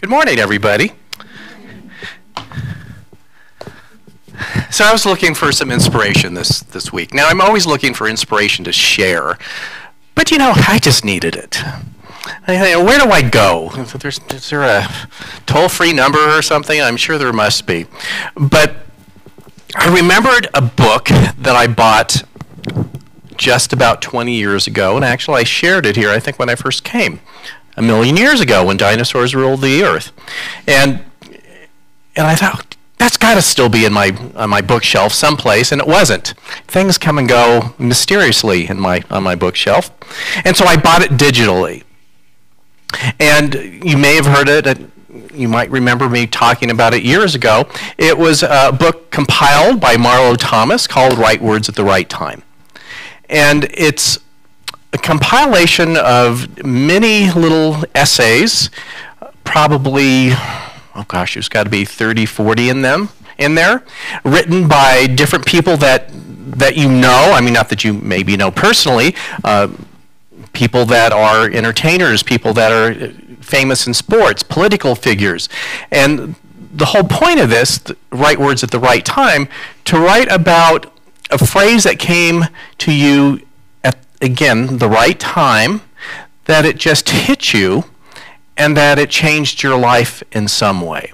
Good morning, everybody. So I was looking for some inspiration this week. Now, I'm always looking for inspiration to share, but I just needed it. Where do I go? Is there a toll-free number or something? I'm sure there must be. But I remembered a book that I bought just about 20 years ago, and actually I shared it here, I think, when I first came, 1,000,000 years ago when dinosaurs ruled the earth. And I thought, that's got to still be on my bookshelf someplace, and it wasn't. Things come and go mysteriously on my bookshelf. And so I bought it digitally. And you may have heard it, you might remember me talking about it years ago. It was a book compiled by Marlo Thomas called Right Words at the Right Time. And it's a compilation of many little essays, probably, oh gosh, there's got to be 30, 40 in there, written by different people that you know. I mean, not that you maybe know personally, people that are entertainers, people that are famous in sports, political figures. And the whole point of this, Right Words at the Right Time, to write about a phrase that came to you at, again, the right time, that it just hit you, and that it changed your life in some way.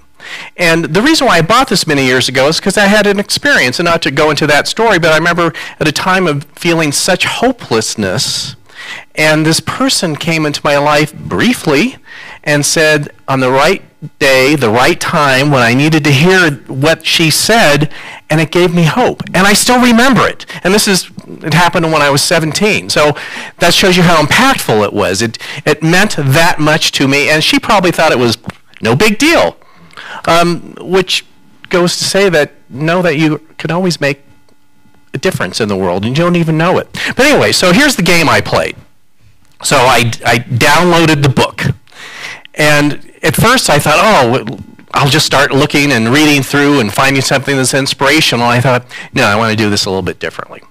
And the reason why I bought this many years ago is because I had an experience, and not to go into that story, but I remember at a time of feeling such hopelessness, and this person came into my life briefly and said, on the right day, the right time, when I needed to hear what she said, and it gave me hope. And I still remember it. And it happened when I was 17. So that shows you how impactful it was. It meant that much to me, and she probably thought it was no big deal. Which goes to say that you can always make a difference in the world, and you don't even know it. But anyway, so here's the game I played. So I downloaded the book. And at first I thought, I'll just start looking and reading through and finding something that's inspirational. I thought, no, I want to do this a little bit differently.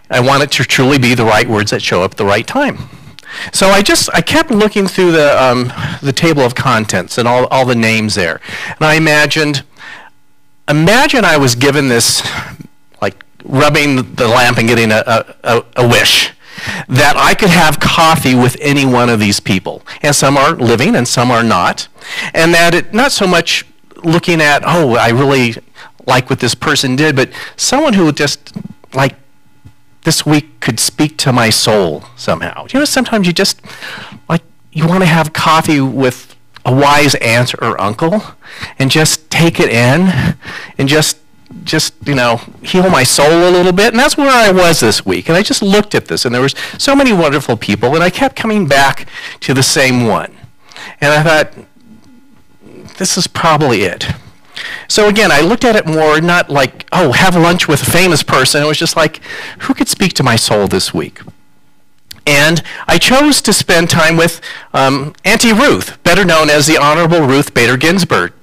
I want it to truly be the right words that show up at the right time. So I kept looking through the table of contents and all the names there. And I imagine I was given this, like rubbing the lamp and getting a wish, that I could have coffee with any one of these people. And some are living and some are not. And that it, not so much looking at, I really like what this person did, but someone who just, like, this week could speak to my soul somehow. Sometimes you just, like, you want to have coffee with a wise aunt or uncle and just take it in and just heal my soul a little bit. And that's where I was this week. And I just looked at this, and there was so many wonderful people, and I kept coming back to the same one. And I thought, this is probably it. So again, I looked at it more, not like, have lunch with a famous person. It was just like, who could speak to my soul this week? And I chose to spend time with Auntie Ruth, better known as the Honorable Ruth Bader Ginsburg.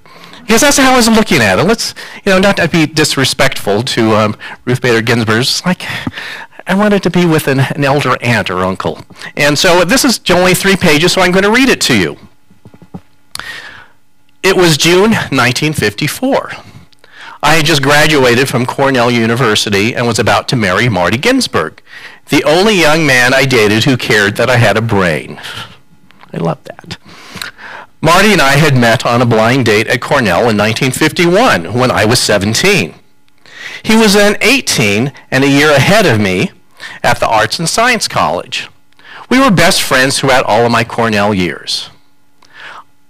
Because that's how I was looking at it. Let's, not to be disrespectful to Ruth Bader Ginsburg. It's like, I wanted to be with an elder aunt or uncle. And so this is only 3 pages, so I'm going to read it to you. It was June 1954. I had just graduated from Cornell University and was about to marry Marty Ginsburg, the only young man I dated who cared that I had a brain. I love that. Marty and I had met on a blind date at Cornell in 1951 when I was 17. He was then 18 and a year ahead of me at the Arts and Science College. We were best friends throughout all of my Cornell years.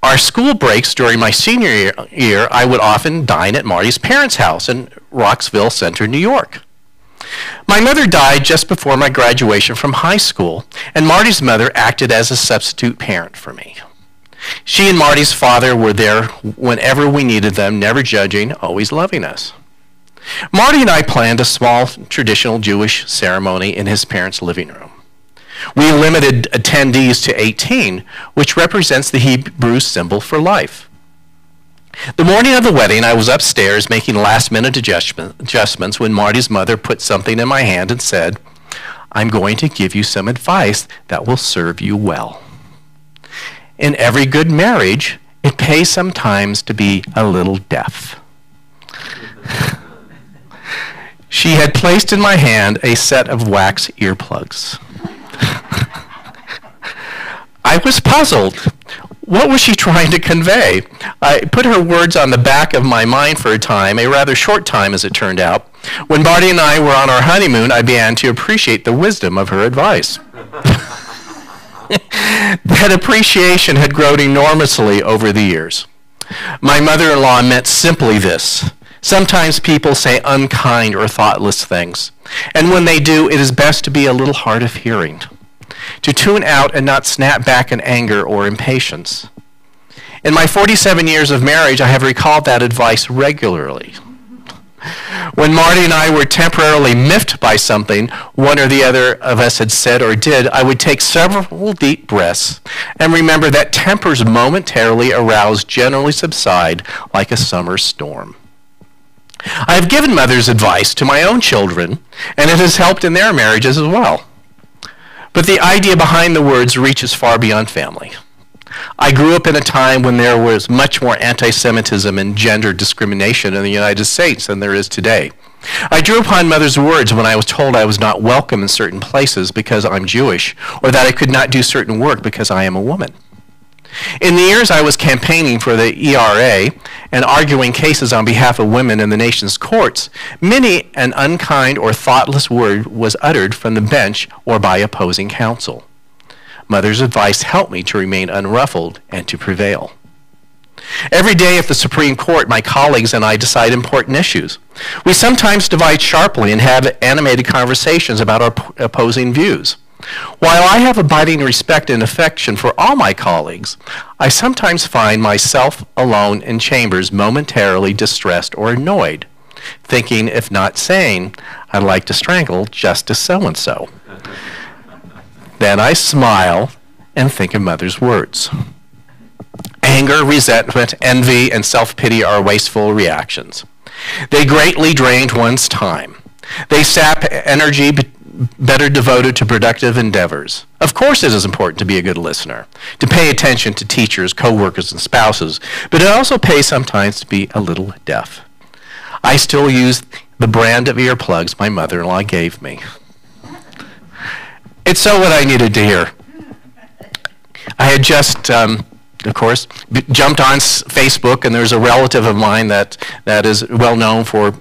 Our school breaks during my senior year, I would often dine at Marty's parents' house in Roxville Center, New York. My mother died just before my graduation from high school, and Marty's mother acted as a substitute parent for me. She and Marty's father were there whenever we needed them, never judging, always loving us. Marty and I planned a small traditional Jewish ceremony in his parents' living room. We limited attendees to 18, which represents the Hebrew symbol for life. The morning of the wedding, I was upstairs making last-minute adjustments when Marty's mother put something in my hand and said, "I'm going to give you some advice that will serve you well. In every good marriage, it pay sometimes to be a little deaf. She had placed in my hand a set of wax earplugs. I was puzzled. What was she trying to convey? I put her words on the back of my mind for a time, a rather short time as it turned out. When Marty and I were on our honeymoon, I began to appreciate the wisdom of her advice. That appreciation had grown enormously over the years. My mother-in-law meant simply this. Sometimes people say unkind or thoughtless things, and when they do, it is best to be a little hard of hearing, to tune out and not snap back in anger or impatience. In my 47 years of marriage, I have recalled that advice regularly. When Marty and I were temporarily miffed by something one or the other of us had said or did, I would take several deep breaths and remember that tempers momentarily aroused generally subside like a summer storm. I have given mother's advice to my own children, and it has helped in their marriages as well. But the idea behind the words reaches far beyond family. I grew up in a time when there was much more anti-Semitism and gender discrimination in the United States than there is today. I drew upon mother's words when I was told I was not welcome in certain places because I'm Jewish, or that I could not do certain work because I am a woman. In the years I was campaigning for the ERA and arguing cases on behalf of women in the nation's courts, many an unkind or thoughtless word was uttered from the bench or by opposing counsel. Mother's advice helped me to remain unruffled and to prevail. Every day at the Supreme Court, my colleagues and I decide important issues. We sometimes divide sharply and have animated conversations about our opposing views. While I have abiding respect and affection for all my colleagues, I sometimes find myself alone in chambers momentarily distressed or annoyed, thinking, if not saying, I'd like to strangle Justice so-and-so. Then I smile and think of mother's words. Anger, resentment, envy, and self-pity are wasteful reactions. They greatly drain one's time. They sap energy better devoted to productive endeavors. Of course it is important to be a good listener, to pay attention to teachers, co-workers, and spouses, but it also pays sometimes to be a little deaf. I still use the brand of earplugs my mother-in-law gave me. It's so what I needed to hear. I had just, of course, jumped on Facebook, and there's a relative of mine that is well known for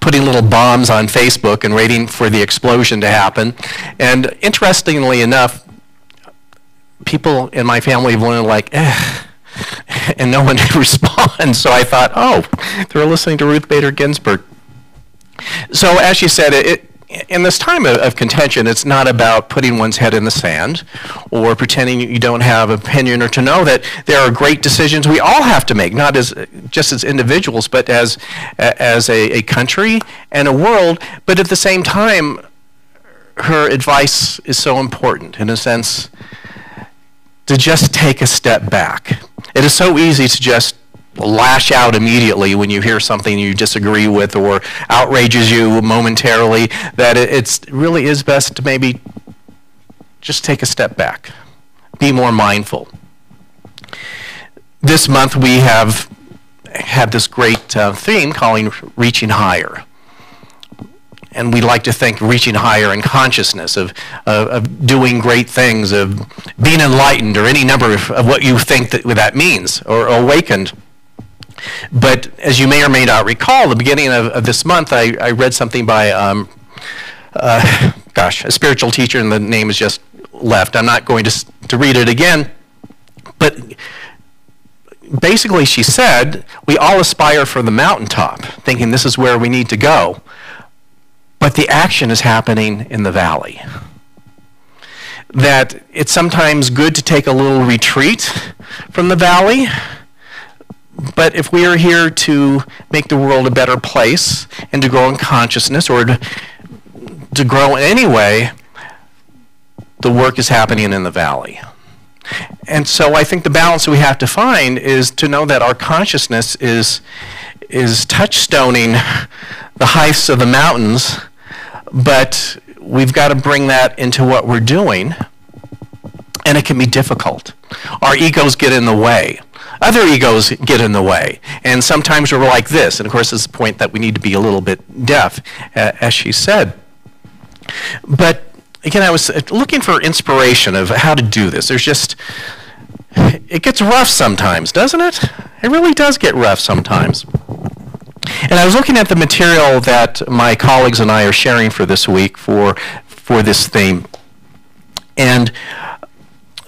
putting little bombs on Facebook and waiting for the explosion to happen. And interestingly enough, people in my family have learned like, and no one responds. So I thought, oh, they're listening to Ruth Bader Ginsburg. So as you said, in this time of contention, it's not about putting one's head in the sand or pretending you don't have an opinion, or to know that there are great decisions we all have to make, not just as individuals, but as a country and a world. But at the same time, her advice is so important, in a sense, to just take a step back. It is so easy to just lash out immediately when you hear something you disagree with or outrages you momentarily, that it really is best to maybe just take a step back, be more mindful. This month we have had this great theme calling Reaching Higher. And we like to think reaching higher in consciousness, of doing great things, of being enlightened, or any number of what you think that means, or awakened. But as you may or may not recall, the beginning of this month, I read something by, a spiritual teacher, and the name is just left. I'm not going to read it again. But basically she said, we all aspire for the mountaintop, thinking this is where we need to go. But the action is happening in the valley. That it's sometimes good to take a little retreat from the valley, but if we are here to make the world a better place and to grow in consciousness, or to grow in any way, the work is happening in the valley. And so I think the balance we have to find is to know that our consciousness is touchstoning the heights of the mountains, but we've got to bring that into what we're doing, and it can be difficult. Our egos get in the way. other egos get in the way. And sometimes we're like this. And of course, this is the point that we need to be a little bit deaf, as she said. But again, I was looking for inspiration of how to do this. There's just, it gets rough sometimes, doesn't it? It really does get rough sometimes. And I was looking at the material that my colleagues and I are sharing for this week for this theme. And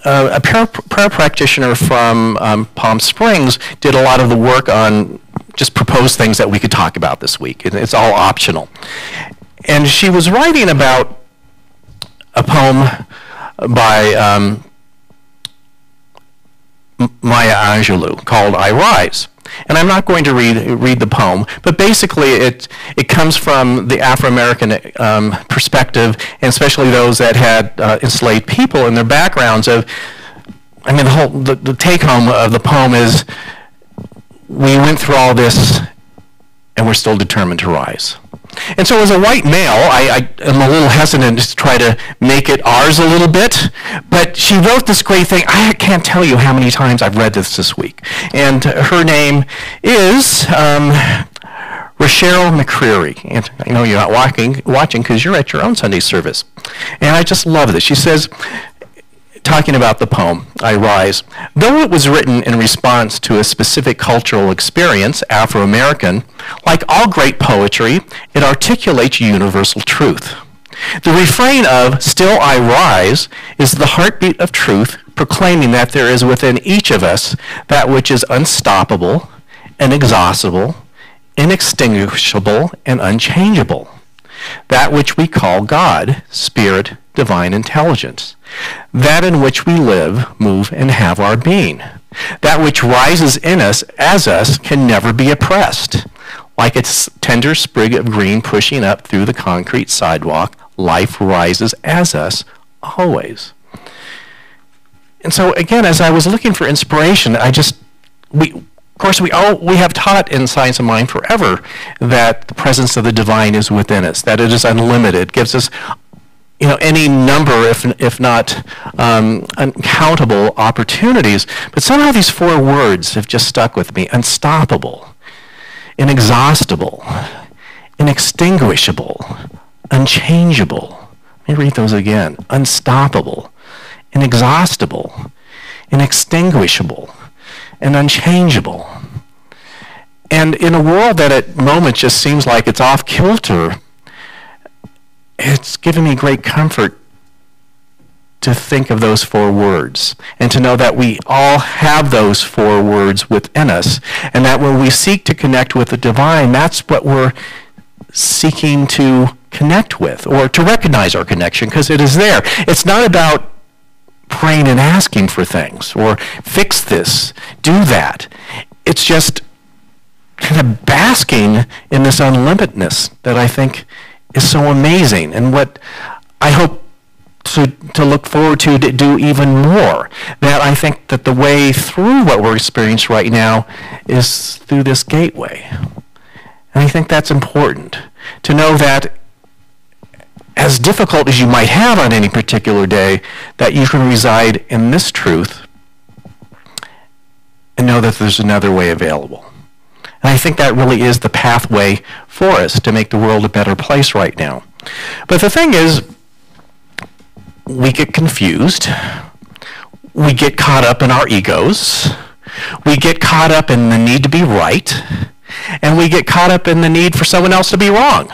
a prayer practitioner from Palm Springs did a lot of the work on just proposed things that we could talk about this week. And it's all optional. And she was writing about a poem by Maya Angelou called I Rise. And I'm not going to read the poem, but basically it comes from the Afro-American perspective, and especially those that had enslaved people in their backgrounds of, I mean, the take-home of the poem is, we went through all this and we're still determined to rise. And so as a white male, I am a little hesitant to try to make it ours a little bit, but she wrote this great thing. I can't tell you how many times I've read this week. And her name is Rachelle Mccreary. And I know you're not watching because you're at your own Sunday service. And I just love this. She says, talking about the poem, I Rise, though it was written in response to a specific cultural experience, Afro-American, like all great poetry, it articulates universal truth. The refrain of Still I Rise is the heartbeat of truth, proclaiming that there is within each of us that which is unstoppable, inexhaustible, inextinguishable, and unchangeable. That which we call God, Spirit, divine intelligence. That in which we live, move, and have our being. That which rises in us as us can never be oppressed. Like a tender sprig of green pushing up through the concrete sidewalk, life rises as us always. And so again, as I was looking for inspiration, we have taught in Science of Mind forever that the presence of the divine is within us, that it is unlimited, gives us any number, if not uncountable opportunities. But somehow these four words have just stuck with me. Unstoppable, inexhaustible, inextinguishable, unchangeable. Let me read those again. Unstoppable, inexhaustible, inextinguishable, and unchangeable. And in a world that at moments just seems like it's off kilter, it's given me great comfort to think of those four words and to know that we all have those four words within us, and that when we seek to connect with the divine, that's what we're seeking to connect with, or to recognize our connection, because it is there. It's not about praying and asking for things or fix this, do that. It's just kind of basking in this unlimitedness that I think is so amazing, and what I hope to look forward to do even more. That I think that the way through what we're experiencing right now is through this gateway. And I think that's important, to know that as difficult as you might have on any particular day, that you can reside in this truth and know that there's another way available. And I think that really is the pathway for us to make the world a better place right now. But the thing is, we get confused. We get caught up in our egos. We get caught up in the need to be right. And we get caught up in the need for someone else to be wrong.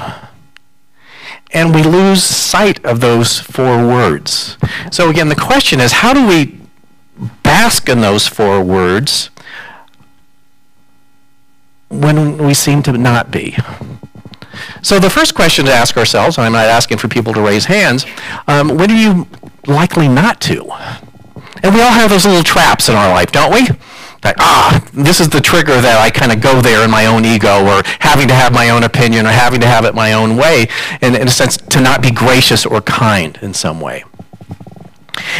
And we lose sight of those four words. So again, the question is, how do we bask in those four words when we seem to not be? So the first question to ask ourselves, and I'm not asking for people to raise hands, when are you likely not to? And we all have those little traps in our life, don't we? Like, this is the trigger that I kind of go there in my own ego, or having to have my own opinion, or having to have it my own way, and in a sense to not be gracious or kind in some way.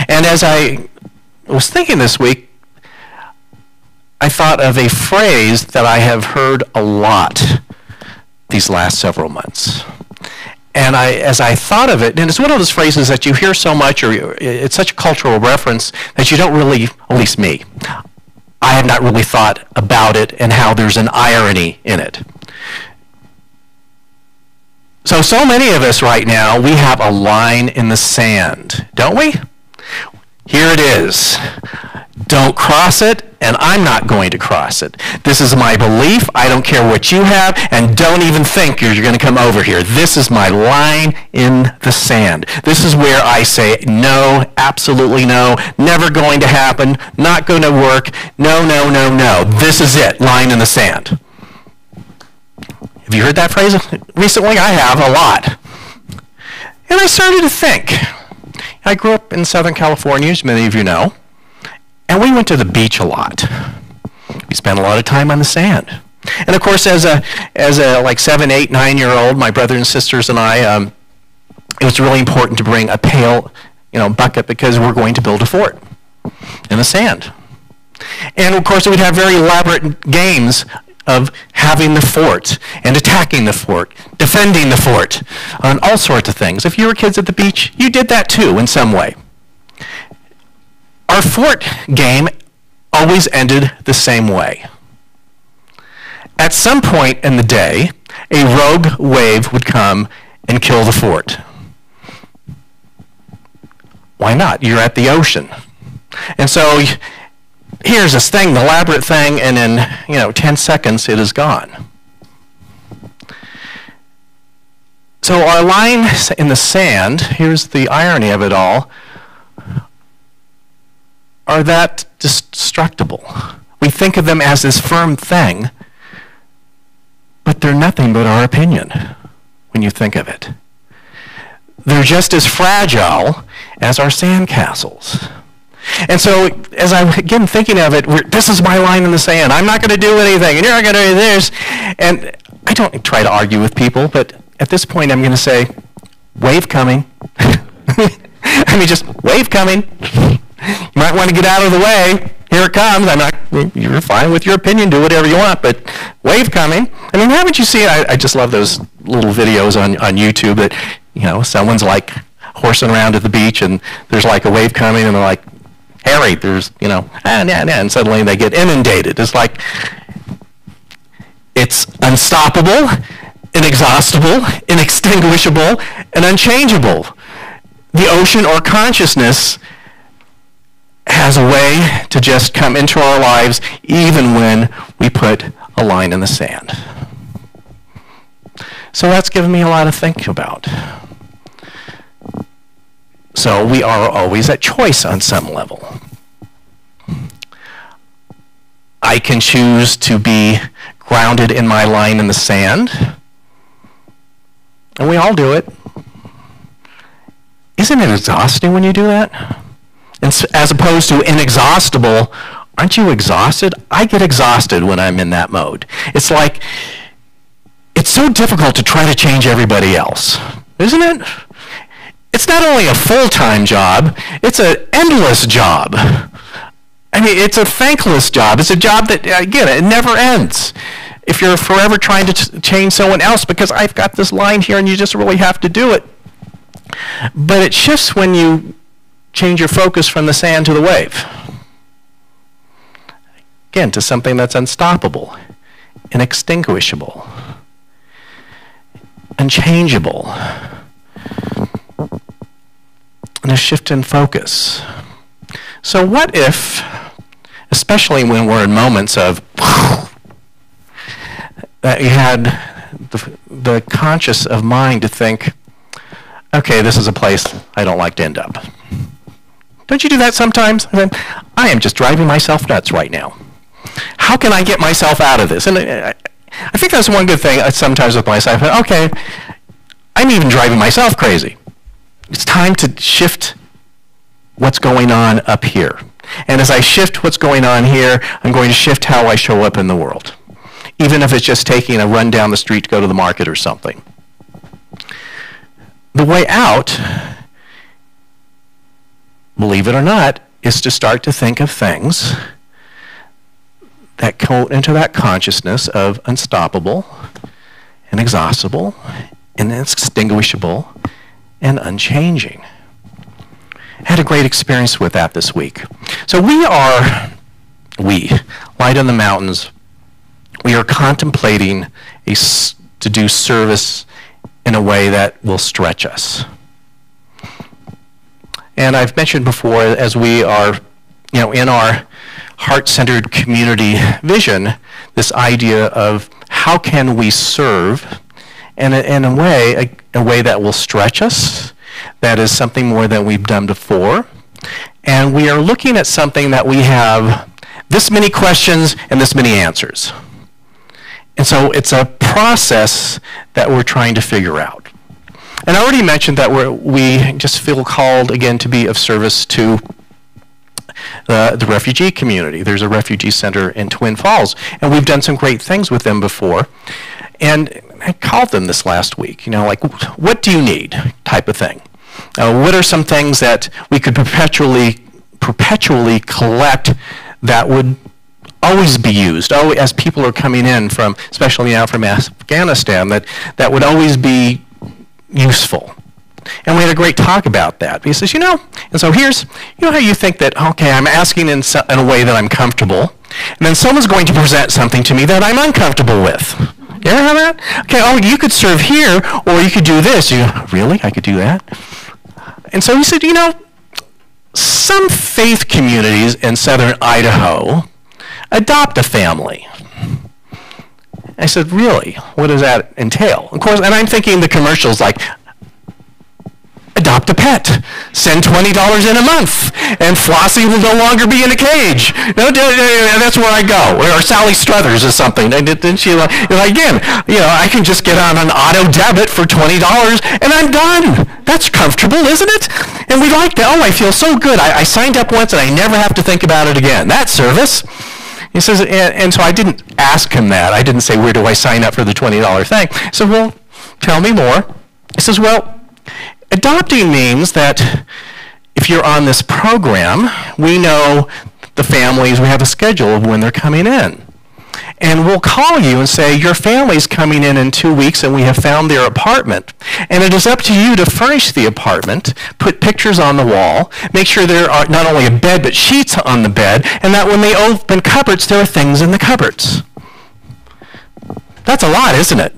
And as I was thinking this week, I thought of a phrase that I have heard a lot these last several months. And as I thought of it, and it's one of those phrases that you hear so much, or it's such a cultural reference that you don't really, at least me, I have not really thought about it and how there's an irony in it. So many of us right now, we have a line in the sand, don't we? Here it is. Don't cross it, and I'm not going to cross it. This is my belief. I don't care what you have, and don't even think you're going to come over here. This is my line in the sand. This is where I say no, absolutely no, never going to happen, not going to work, no, no, no, no. This is it, line in the sand. Have you heard that phrase recently? I have a lot. And I started to think. I grew up in Southern California, as many of you know, and we went to the beach a lot. We spent a lot of time on the sand. And of course, as a like 7, 8, 9-year-old, my brother and sisters and I, it was really important to bring a pail, bucket, because we're going to build a fort in the sand. And of course, we'd have very elaborate games of having the fort and attacking the fort, defending the fort, and all sorts of things. If you were kids at the beach, you did that too in some way. Our fort game always ended the same way. At some point in the day, a rogue wave would come and kill the fort. Why not? You're at the ocean. And so here's this thing, the elaborate thing, and in 10 seconds it is gone. So our lines in the sand, here's the irony of it all, are that destructible. We think of them as this firm thing, but they're nothing but our opinion when you think of it. They're just as fragile as our sandcastles. And so, as I'm again thinking of it, this is my line in the sand. I'm not going to do anything, and you're not going to do this. And I don't try to argue with people, but at this point I'm going to say, wave coming. Just wave coming. You might want to get out of the way. Here it comes. You're fine with your opinion. Do whatever you want, but wave coming. Haven't you seen, I just love those little videos on YouTube that, someone's like horsing around at the beach, and there's like a wave coming, and they're like, Harry, there's, and suddenly they get inundated. It's like, it's unstoppable, inexhaustible, inextinguishable, and unchangeable. The ocean or consciousness has a way to just come into our lives even when we put a line in the sand. So that's given me a lot to think about. So we are always at choice on some level. I can choose to be grounded in my line in the sand, and we all do it. Isn't it exhausting when you do that? As opposed to inexhaustible, aren't you exhausted? I get exhausted when I'm in that mode. It's like, it's so difficult to try to change everybody else, isn't it? It's not only a full-time job, it's an endless job. It's a thankless job. It's a job that, again, it never ends. If you're forever trying to change someone else, because I've got this line here and you just really have to do it. But it shifts when you change your focus from the sand to the wave. Again, to something that's unstoppable, inextinguishable, unchangeable. And a shift in focus. So what if, especially when we're in moments of, that you had the conscious of mind to think, okay, this is a place I don't like to end up. Don't you do that sometimes? I am just driving myself nuts right now. How can I get myself out of this? And I think that's one good thing sometimes with myself. Okay, I'm even driving myself crazy. It's time to shift what's going on up here. And as I shift what's going on here, I'm going to shift how I show up in the world. Even if it's just taking a run down the street to go to the market or something. The way out, believe it or not, is to start to think of things that go into that consciousness of unstoppable, inexhaustible, inextinguishable, and unchanging. I had a great experience with that this week. So we are Light on the Mountains, we are contemplating to do service in a way that will stretch us. And I've mentioned before, as we are, in our heart-centered community vision, this idea of how can we serve in a way that will stretch us, that is something more than we've done before. And we are looking at something that we have this many questions and this many answers. And so it's a process that we're trying to figure out. And I already mentioned that we just feel called, again, to be of service to the refugee community. There's a refugee center in Twin Falls, and we've done some great things with them before. And I called them this last week, like, what do you need, type of thing. What are some things that we could perpetually collect that would always be used, as people are coming in from, especially now from Afghanistan, that would always be useful. And we had a great talk about that. He says, and so here's, how you think that, okay, I'm asking in a way that I'm comfortable, and then someone's going to present something to me that I'm uncomfortable with. You ever have that? Okay, you could serve here, or you could do this. Really? I could do that? And so he said, some faith communities in southern Idaho adopt a family. I said, really? What does that entail? Of course, and I'm thinking the commercials like, adopt a pet, send $20 in a month, and Flossie will no longer be in a cage. No, that's where I go. Or Sally Struthers or something. Didn't she, again, I can just get on an auto debit for $20 and I'm done. That's comfortable, isn't it? And we like that. Oh, I feel so good. I signed up once and I never have to think about it again. That's service. He says, and so I didn't ask him that. I didn't say, where do I sign up for the $20 thing? I said, well, tell me more. He says, well, adopting means that if you're on this program, we know the families, we have a schedule of when they're coming in. And we'll call you and say, your family's coming in 2 weeks and we have found their apartment. And it is up to you to furnish the apartment, put pictures on the wall, make sure there are not only a bed but sheets on the bed, and that when they open cupboards, there are things in the cupboards. That's a lot, isn't it?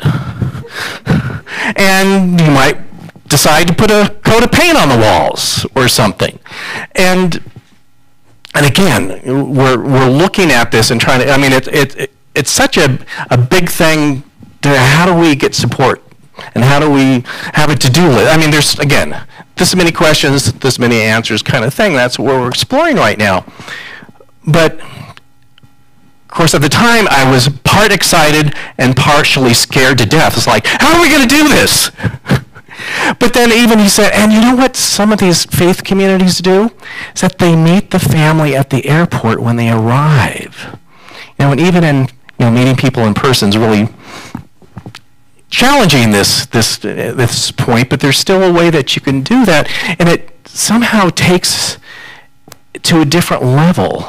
And you might decide to put a coat of paint on the walls or something. And again, we're looking at this and trying to, it's such a big thing to how do we get support and how do we have a to-do list? There's, again, this many questions, this many answers kind of thing. That's what we're exploring right now. But, of course, at the time, I was part excited and partially scared to death. It's like, how are we going to do this? But then even he said, and you know what some of these faith communities do? Is that they meet the family at the airport when they arrive. And even in meeting people in person is really challenging this point, but there's still a way that you can do that, and it somehow takes it to a different level,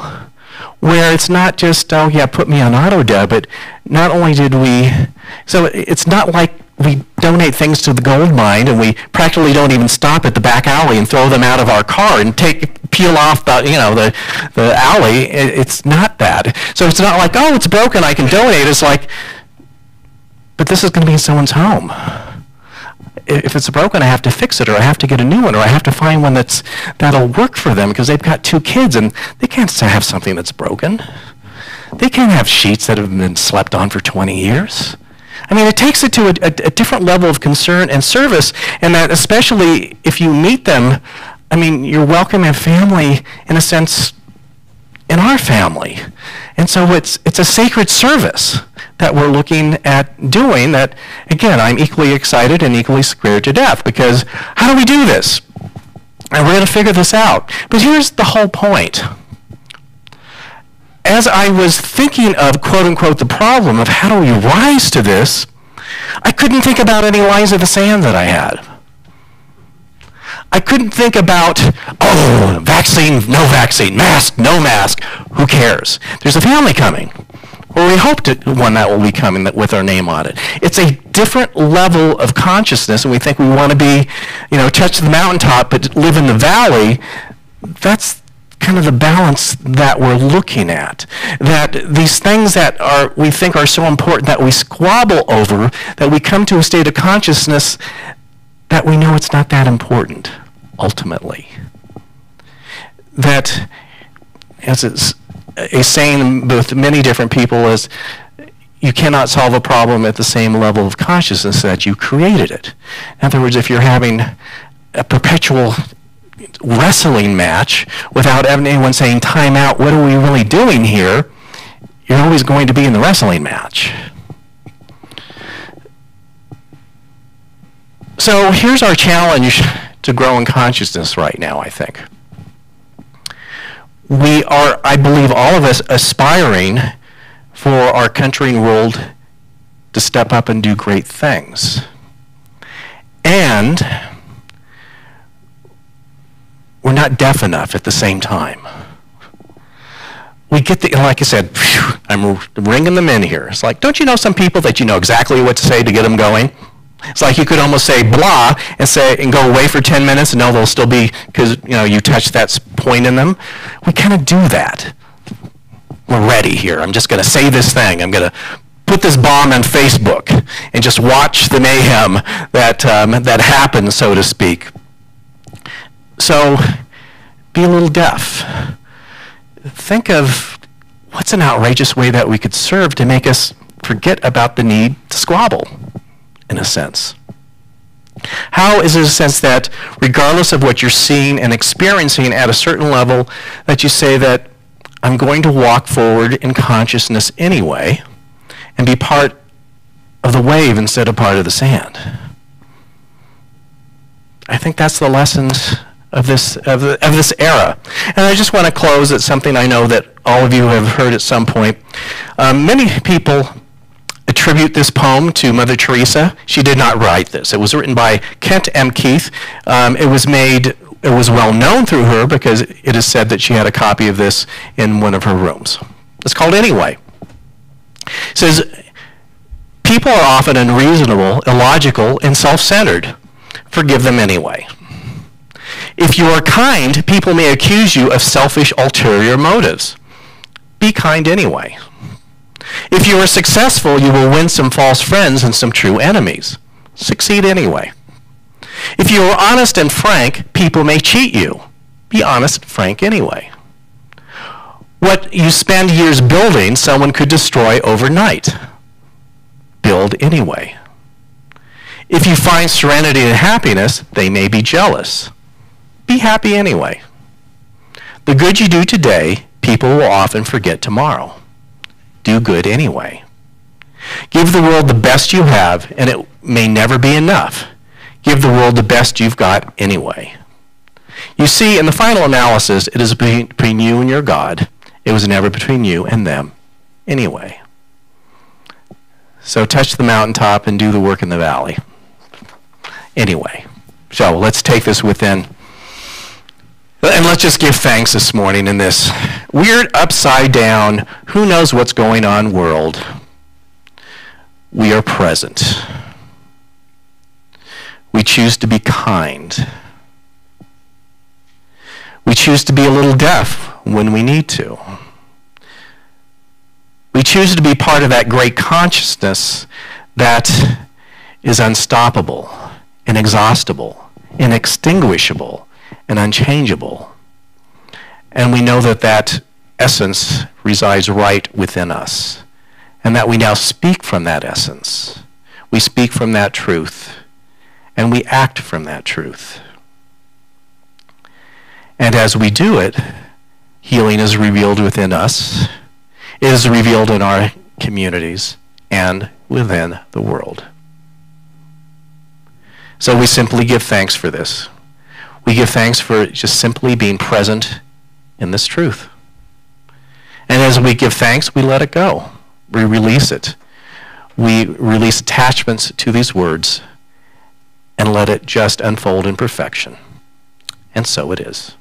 where it's not just, oh yeah, put me on auto debit. Not only did we, so it's not like we donate things to the gold mine and we practically don't even stop at the back alley and throw them out of our car and peel off the alley. It's not that. So it's not like, oh, it's broken, I can donate. It's like, but this is going to be in someone's home. If it's broken, I have to fix it, or I have to get a new one, or I have to find one that'll work for them because they've got 2 kids and they can't have something that's broken. They can't have sheets that have been slept on for 20 years. It takes it to a different level of concern and service, and that especially if you meet them, you're welcoming a family, in a sense, in our family. And so it's a sacred service that we're looking at doing that, again, I'm equally excited and equally scared to death, because how do we do this? And we're going to figure this out. But here's the whole point. As I was thinking of, quote-unquote, the problem of how do we rise to this, I couldn't think about any lines of the sand that I had. I couldn't think about, oh, vaccine, no vaccine, mask, no mask, who cares? There's a family coming, or we hope to one that will be coming with our name on it. It's a different level of consciousness, and we think we want to be, touch the mountaintop but live in the valley. That's kind of the balance that we're looking at. That these things that we think are so important that we squabble over, that we come to a state of consciousness that we know it's not that important, ultimately. That, as it's a saying with many different people, is you cannot solve a problem at the same level of consciousness that you created it. In other words, if you're having a perpetual wrestling match without anyone saying, time out, what are we really doing here? You're always going to be in the wrestling match. So here's our challenge to grow in consciousness right now, I think. We are, I believe, all of us aspiring for our country and world to step up and do great things. And we're not deaf enough at the same time. We get the, like I said, phew, I'm ringing them in here. It's like, don't you know some people that you know exactly what to say to get them going? It's like you could almost say blah and go away for 10 minutes and know they'll still be, because you touched that point in them. We kind of do that. We're ready here. I'm just going to say this thing. I'm going to put this bomb on Facebook and just watch the mayhem that happens, so to speak. So be a little deaf. Think of what's an outrageous way that we could serve to make us forget about the need to squabble, in a sense. How is it a sense that regardless of what you're seeing and experiencing at a certain level, that you say that I'm going to walk forward in consciousness anyway and be part of the wave instead of part of the sand? I think that's the lessons of this era. And I just want to close at something I know that all of you have heard at some point. Many people attribute this poem to Mother Teresa. She did not write this. It was written by Kent M. Keith. It was well known through her because it is said that she had a copy of this in one of her rooms. It's called Anyway. It says, people are often unreasonable, illogical, and self-centered. Forgive them anyway. If you are kind, people may accuse you of selfish ulterior motives. Be kind anyway. If you are successful, you will win some false friends and some true enemies. Succeed anyway. If you are honest and frank, people may cheat you. Be honest and frank anyway. What you spend years building, someone could destroy overnight. Build anyway. If you find serenity and happiness, they may be jealous. Be happy anyway. The good you do today, people will often forget tomorrow. Do good anyway. Give the world the best you have, and it may never be enough. Give the world the best you've got anyway. You see, in the final analysis, it is between you and your God. It was never between you and them anyway. So touch the mountaintop and do the work in the valley. Anyway. So let's take this within. And let's just give thanks this morning in this weird, upside down, who knows what's going on world. We are present. We choose to be kind. We choose to be a little deaf when we need to. We choose to be part of that great consciousness that is unstoppable, inexhaustible, inextinguishable, and unchangeable. And we know that that essence resides right within us, and that we now speak from that essence. We speak from that truth, and we act from that truth. And as we do it, healing is revealed within us, it is revealed in our communities, and within the world. So we simply give thanks for this. We give thanks for just simply being present in this truth. And as we give thanks, we let it go. We release it. We release attachments to these words and let it just unfold in perfection. And so it is.